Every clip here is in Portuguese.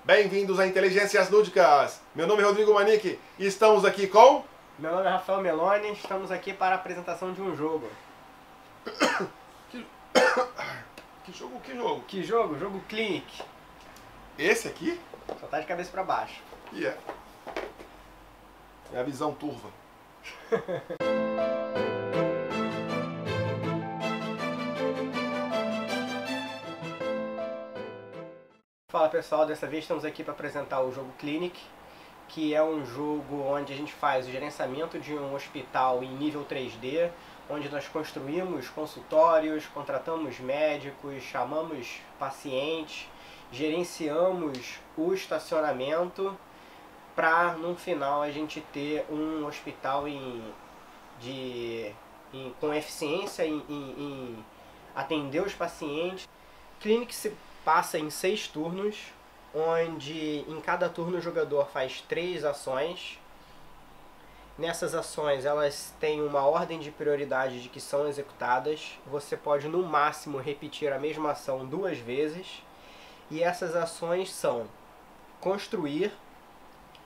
Bem-vindos a Inteligências Lúdicas. Meu nome é Rodrigo Manique e estamos aqui com... Meu nome é Rafael Meloni, estamos aqui para a apresentação de um jogo. Que jogo? Que jogo? Que jogo? Jogo Clinic. Esse aqui? Só tá de cabeça para baixo. É a visão turva. Fala pessoal, dessa vez estamos aqui para apresentar o jogo Clinic, que é um jogo onde a gente faz o gerenciamento de um hospital em nível 3D, onde nós construímos consultórios, contratamos médicos, chamamos pacientes, gerenciamos o estacionamento para no final a gente ter um hospital com eficiência em atender os pacientes. Clinic se passa em 6 turnos, onde em cada turno o jogador faz 3 ações. Nessas ações elas têm uma ordem de prioridade de que são executadas. Você pode no máximo repetir a mesma ação 2 vezes. E essas ações são construir,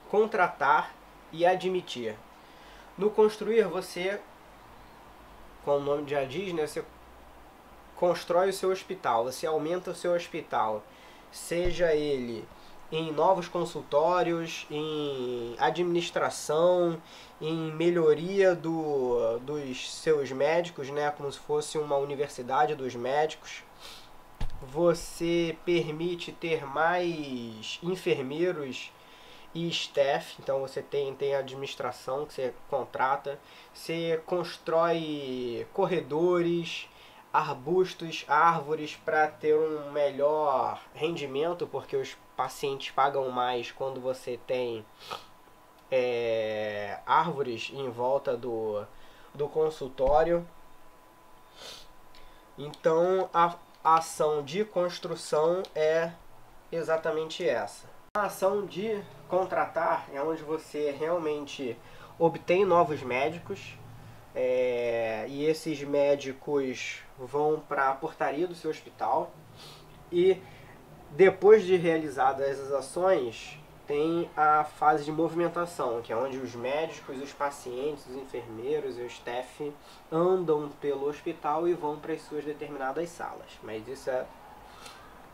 contratar e admitir. No construir você, como o nome já diz, né, você constrói o seu hospital, você aumenta o seu hospital, seja ele em novos consultórios, em administração, em melhoria dos seus médicos, né, como se fosse uma universidade dos médicos. Você permite ter mais enfermeiros e staff, então você tem a administração que você contrata, você constrói corredores, arbustos, árvores para ter um melhor rendimento, porque os pacientes pagam mais quando você tem árvores em volta do consultório. Então a ação de construção é exatamente essa. A ação de contratar é onde você realmente obtém novos médicos, e esses médicos vão para a portaria do seu hospital, e depois de realizadas as ações tem a fase de movimentação, que é onde os médicos, os pacientes, os enfermeiros e o staff andam pelo hospital e vão para as suas determinadas salas, mas isso é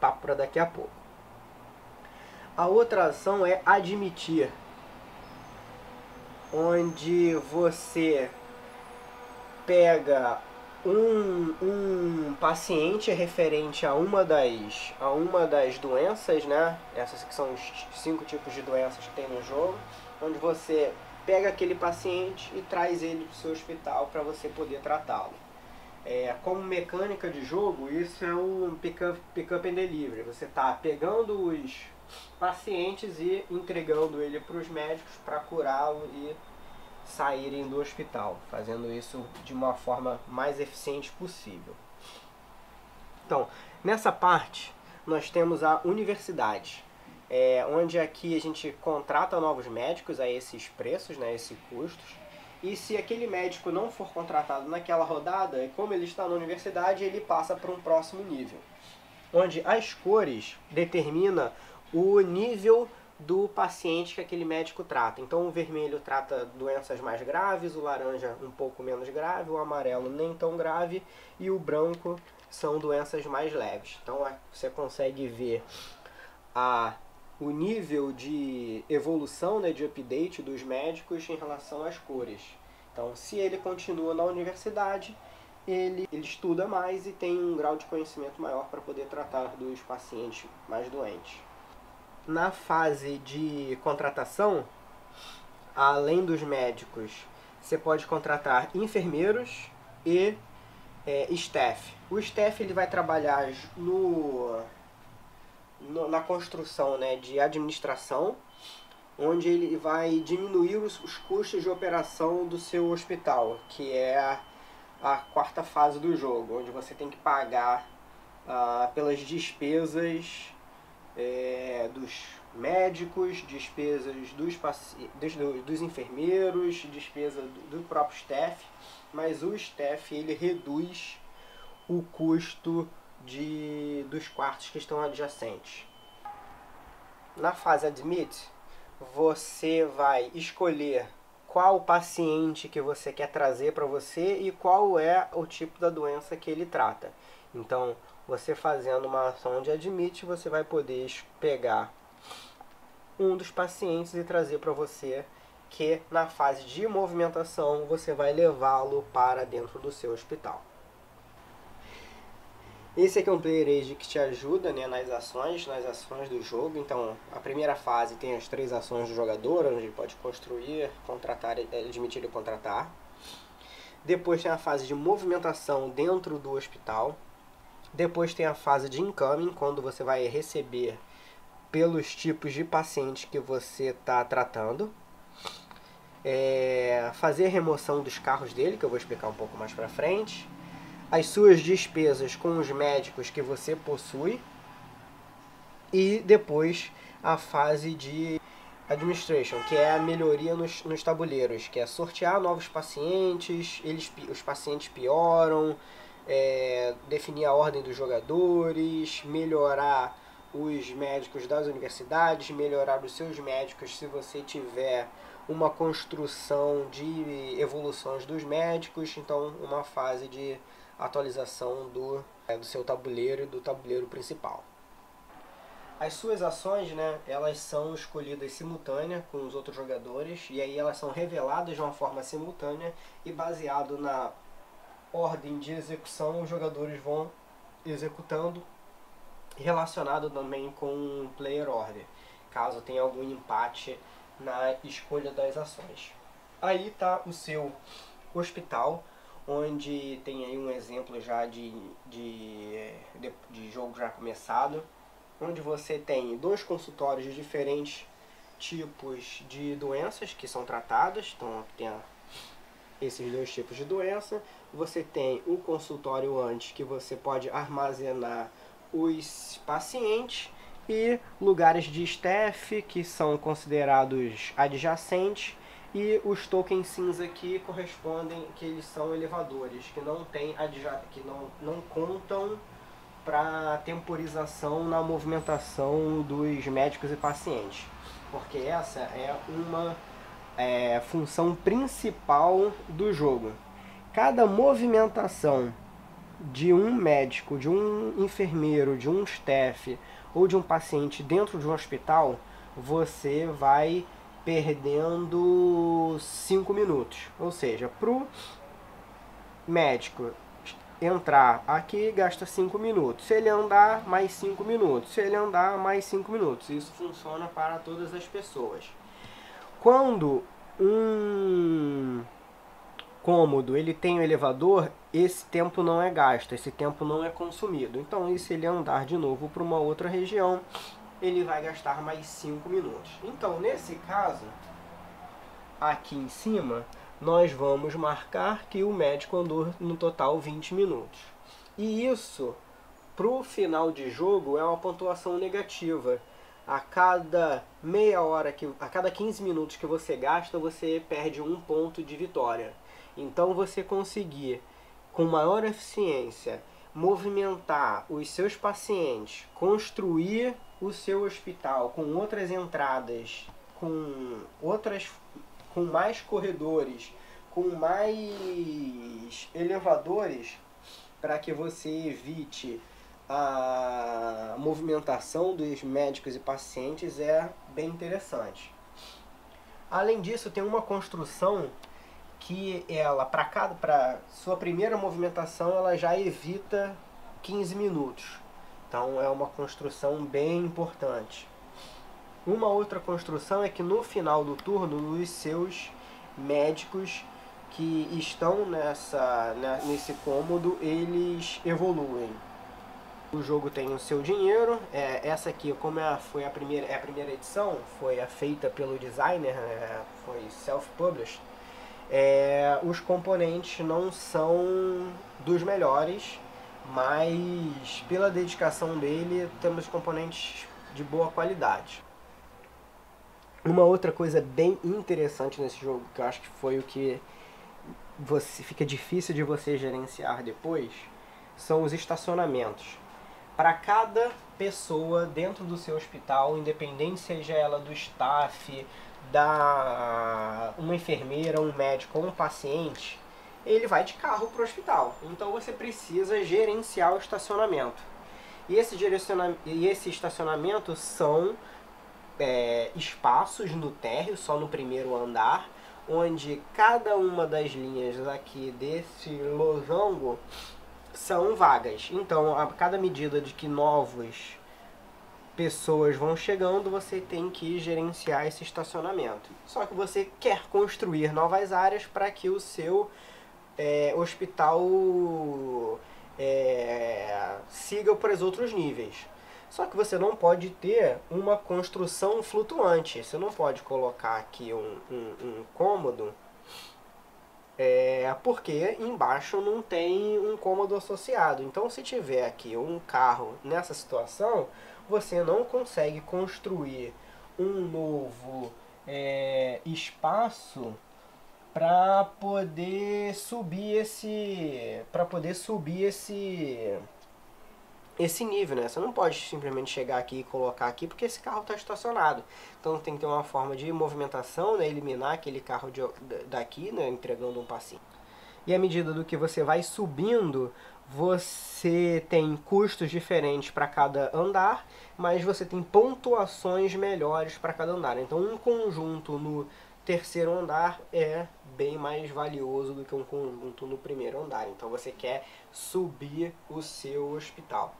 papo para daqui a pouco. A outra ação é admitir, onde você pega um paciente referente a uma das doenças, né? Essas que são os 5 tipos de doenças que tem no jogo, onde você pega aquele paciente e traz ele para o seu hospital para você poder tratá-lo. Como mecânica de jogo, isso é um pick-up and delivery. Você está pegando os pacientes e entregando ele para os médicos para curá-lo e saírem do hospital, fazendo isso de uma forma mais eficiente possível. Então, nessa parte nós temos a universidade, onde aqui a gente contrata novos médicos a esses preços, né, esses custos, e se aquele médico não for contratado naquela rodada, como ele está na universidade, ele passa para um próximo nível, onde as cores determinam o nível do paciente que aquele médico trata. Então o vermelho trata doenças mais graves, o laranja um pouco menos grave, o amarelo nem tão grave e o branco são doenças mais leves. Então você consegue ver o nível de evolução, né, de update dos médicos em relação às cores. Então se ele continua na universidade, ele estuda mais e tem um grau de conhecimento maior para poder tratar dos pacientes mais doentes. Na fase de contratação, além dos médicos, você pode contratar enfermeiros e staff. O staff ele vai trabalhar na construção, né, de administração, onde ele vai diminuir os custos de operação do seu hospital, que é a 4ª fase do jogo, onde você tem que pagar pelas despesas dos médicos, despesas dos enfermeiros, despesa do próprio staff, mas o staff ele reduz o custo dos quartos que estão adjacentes. Na fase Admit, você vai escolher qual paciente que você quer trazer para você e qual é o tipo da doença que ele trata. Então, você fazendo uma ação de Admit, você vai poder pegar um dos pacientes e trazer para você, que na fase de movimentação você vai levá-lo para dentro do seu hospital. Esse aqui é um player aid que te ajuda, né, nas ações do jogo. Então, a primeira fase tem as 3 ações do jogador, onde ele pode construir, contratar, admitir e contratar. Depois tem a fase de movimentação dentro do hospital. Depois tem a fase de incoming, quando você vai receber pelos tipos de pacientes que você está tratando. Fazer a remoção dos carros dele, que eu vou explicar um pouco mais pra frente. As suas despesas com os médicos que você possui. E depois a fase de Administration, que é a melhoria nos tabuleiros, que é sortear novos pacientes, os pacientes pioram, definir a ordem dos jogadores, melhorar os médicos das universidades, melhorar os seus médicos se você tiver uma construção de evoluções dos médicos. Então, uma fase de atualização do seu tabuleiro e do tabuleiro principal. As suas ações, né, elas são escolhidas simultâneas com os outros jogadores, e aí elas são reveladas de uma forma simultânea, e baseado na ordem de execução, os jogadores vão executando, relacionado também com o player order, caso tenha algum empate na escolha das ações. Aí está o seu hospital, onde tem aí um exemplo já de jogo já começado, onde você tem 2 consultórios de diferentes tipos de doenças que são tratadas. Então tem esses 2 tipos de doença. Você tem o consultório antes, que você pode armazenar os pacientes, e lugares de staff, que são considerados adjacentes, e os tokens cinza aqui correspondem, que eles são elevadores, que não tem que não contam para temporização na movimentação dos médicos e pacientes, porque essa é uma função principal do jogo. Cada movimentação de um médico, de um enfermeiro, de um staff ou de um paciente dentro de um hospital, você vai perdendo 5 minutos. Ou seja, para o médico entrar aqui, gasta 5 minutos. Se ele andar, mais 5 minutos. Se ele andar, mais 5 minutos. Isso funciona para todas as pessoas. Quando um cômodo ele tem um elevador, esse tempo não é gasto, esse tempo não é consumido. Então, se ele andar de novo para uma outra região, ele vai gastar mais 5 minutos. Então, nesse caso, aqui em cima, nós vamos marcar que o médico andou no total 20 minutos. E isso, para o final de jogo, é uma pontuação negativa. A cada meia hora, a cada 15 minutos que você gasta, você perde 1 ponto de vitória. Então, você conseguir, com maior eficiência, movimentar os seus pacientes, construir o seu hospital com outras entradas, com mais corredores, com mais elevadores, para que você evite a movimentação dos médicos e pacientes, é bem interessante. Além disso, tem uma construção que ela, para sua primeira movimentação, ela já evita 15 minutos. Então é uma construção bem importante. Uma outra construção é que no final do turno, os seus médicos que estão nesse cômodo, eles evoluem. O jogo tem o seu dinheiro. Essa aqui, como foi a primeira edição, foi feita pelo designer, foi self-published. Os componentes não são dos melhores, mas pela dedicação dele, temos componentes de boa qualidade. Uma outra coisa bem interessante nesse jogo, que eu acho que foi o que fica difícil de você gerenciar depois, são os estacionamentos. Para cada pessoa dentro do seu hospital, independente seja ela do staff, uma enfermeira, um médico ou um paciente, ele vai de carro para o hospital. Então você precisa gerenciar o estacionamento. E esse estacionamento são espaços no térreo, só no primeiro andar, onde cada uma das linhas aqui desse losango são vagas. Então, a cada medida de que novas pessoas vão chegando, você tem que gerenciar esse estacionamento. Só que você quer construir novas áreas para que o seu hospital siga para os outros níveis. Só que você não pode ter uma construção flutuante. Você não pode colocar aqui um cômodo, porque embaixo não tem um cômodo associado. Então, se tiver aqui um carro nessa situação, você não consegue construir um novo espaço para poder subir esse nível, né? Você não pode simplesmente chegar aqui e colocar aqui porque esse carro está estacionado. Então tem que ter uma forma de movimentação, né? Eliminar aquele carro daqui, né? Entregando um paciente. E à medida do que você vai subindo, você tem custos diferentes para cada andar, mas você tem pontuações melhores para cada andar. Então um conjunto no terceiro andar é bem mais valioso do que um conjunto no primeiro andar. Então você quer subir o seu hospital.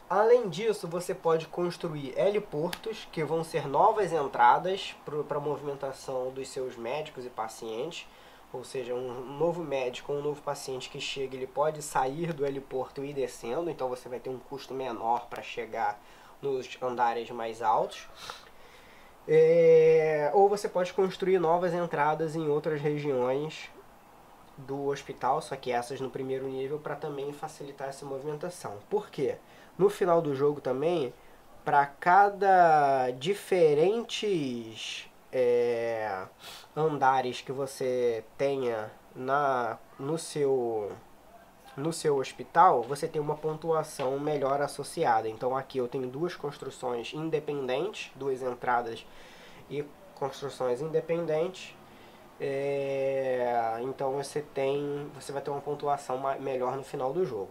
Além disso, você pode construir heliportos, que vão ser novas entradas para a movimentação dos seus médicos e pacientes. Ou seja, um novo médico ou um novo paciente que chega, ele pode sair do heliporto e ir descendo. Então você vai ter um custo menor para chegar nos andares mais altos. Ou você pode construir novas entradas em outras regiões do hospital, só que essas no primeiro nível, para também facilitar essa movimentação. Por quê? No final do jogo também, para cada diferentes andares que você tenha no seu hospital, você tem uma pontuação melhor associada. Então aqui eu tenho duas construções independentes, duas entradas e construções independentes. Então você vai ter uma pontuação melhor no final do jogo.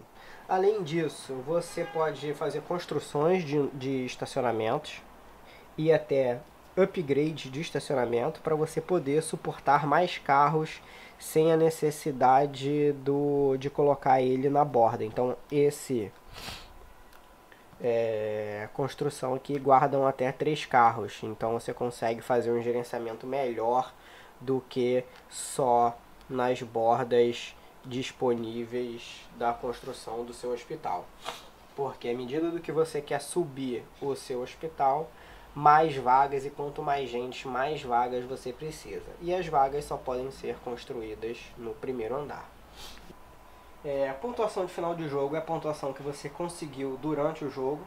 Além disso, você pode fazer construções de estacionamentos e até upgrade de estacionamento para você poder suportar mais carros sem a necessidade de colocar ele na borda. Então construção aqui guardam até 3 carros, então você consegue fazer um gerenciamento melhor do que só nas bordas disponíveis da construção do seu hospital. Porque à medida do que você quer subir o seu hospital, mais vagas, e quanto mais gente, mais vagas você precisa. E as vagas só podem ser construídas no primeiro andar. A pontuação de final de jogo é a pontuação que você conseguiu durante o jogo,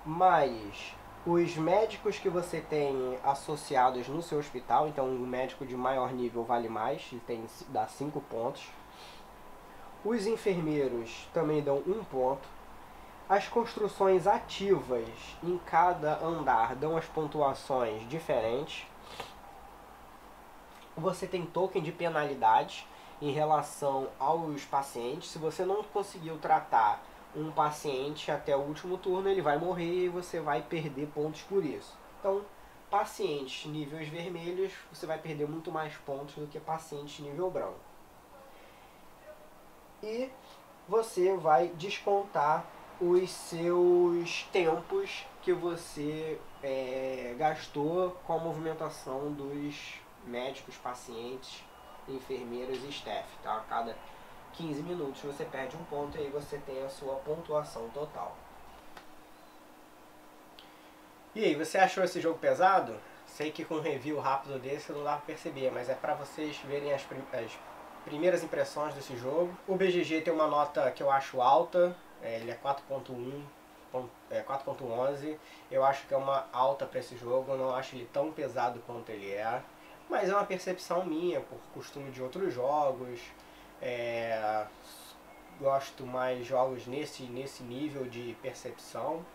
mas os médicos que você tem associados no seu hospital, então um médico de maior nível vale mais, ele dá 5 pontos. Os enfermeiros também dão 1 ponto. As construções ativas em cada andar dão as pontuações diferentes. Você tem token de penalidade em relação aos pacientes. Se você não conseguiu tratar um paciente até o último turno, ele vai morrer e você vai perder pontos por isso. Então, pacientes níveis vermelhos, você vai perder muito mais pontos do que pacientes nível branco. E você vai descontar os seus tempos que você gastou com a movimentação dos médicos, pacientes, enfermeiros e staff. Tá? A cada 15 minutos você perde 1 ponto e aí você tem a sua pontuação total. E aí, você achou esse jogo pesado? Sei que com um review rápido desse não dá pra perceber, mas é pra vocês verem as primeiras impressões desse jogo. O BGG tem uma nota que eu acho alta, ele é 4.11. Eu acho que é uma alta para esse jogo, eu não acho ele tão pesado quanto ele é. Mas é uma percepção minha, por costume de outros jogos. gosto mais de jogos nesse nível de percepção.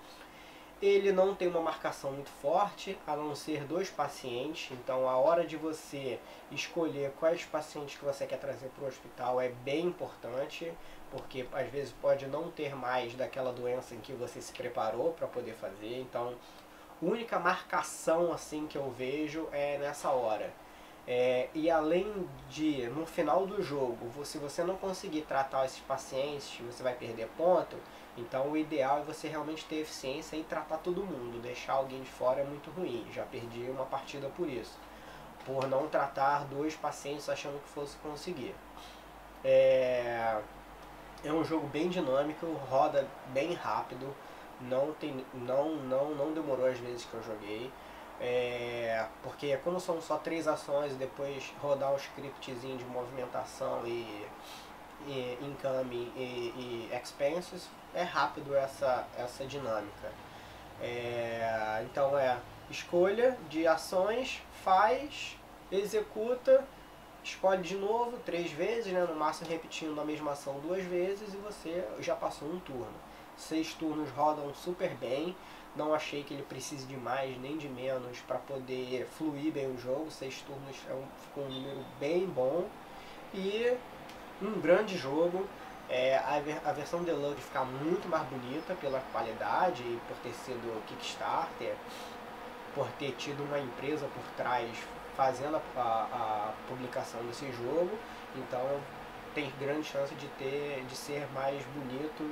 Ele não tem uma marcação muito forte, a não ser 2 pacientes, então a hora de você escolher quais pacientes que você quer trazer para o hospital é bem importante, porque às vezes pode não ter mais daquela doença em que você se preparou para poder fazer, então a única marcação assim que eu vejo é nessa hora. E além de, no final do jogo, se você não conseguir tratar esses pacientes, você vai perder ponto. Então o ideal é você realmente ter eficiência e tratar todo mundo. Deixar alguém de fora é muito ruim. Já perdi uma partida por isso. Por não tratar 2 pacientes achando que fosse conseguir. É um jogo bem dinâmico, roda bem rápido. Não demorou as vezes que eu joguei. Porque como são só 3 ações e depois rodar um scriptzinho de movimentação e income e expenses, é rápido essa dinâmica. Então escolha de ações, faz, executa, escolhe de novo 3 vezes, né, no máximo repetindo a mesma ação 2 vezes e você já passou um turno. 6 turnos rodam super bem, não achei que ele precise de mais nem de menos para poder fluir bem o jogo. 6 turnos ficou um número bem bom e um grande jogo. A versão Deluxe fica muito mais bonita pela qualidade e por ter sido Kickstarter, por ter tido uma empresa por trás fazendo a publicação desse jogo, então tem grande chance de ser mais bonito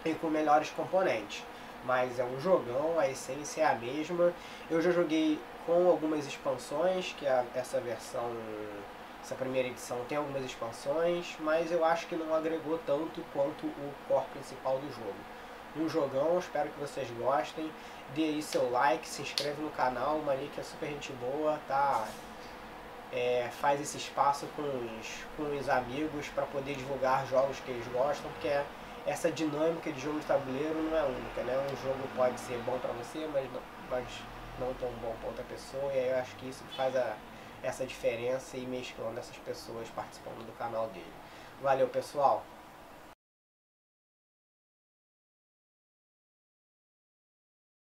e com melhores componentes. Mas é um jogão, a essência é a mesma. Eu já joguei com algumas expansões, que essa primeira edição tem algumas expansões, mas eu acho que não agregou tanto quanto o core principal do jogo. Um jogão, espero que vocês gostem. Dê aí seu like, se inscreve no canal, o Manique é super gente boa, tá? Faz esse espaço com os amigos para poder divulgar jogos que eles gostam, porque essa dinâmica de jogo de tabuleiro não é única, né? Um jogo pode ser bom para você, mas não tão bom para outra pessoa, e aí eu acho que isso faz essa diferença e mesclando essas pessoas participando do canal dele. Valeu, pessoal!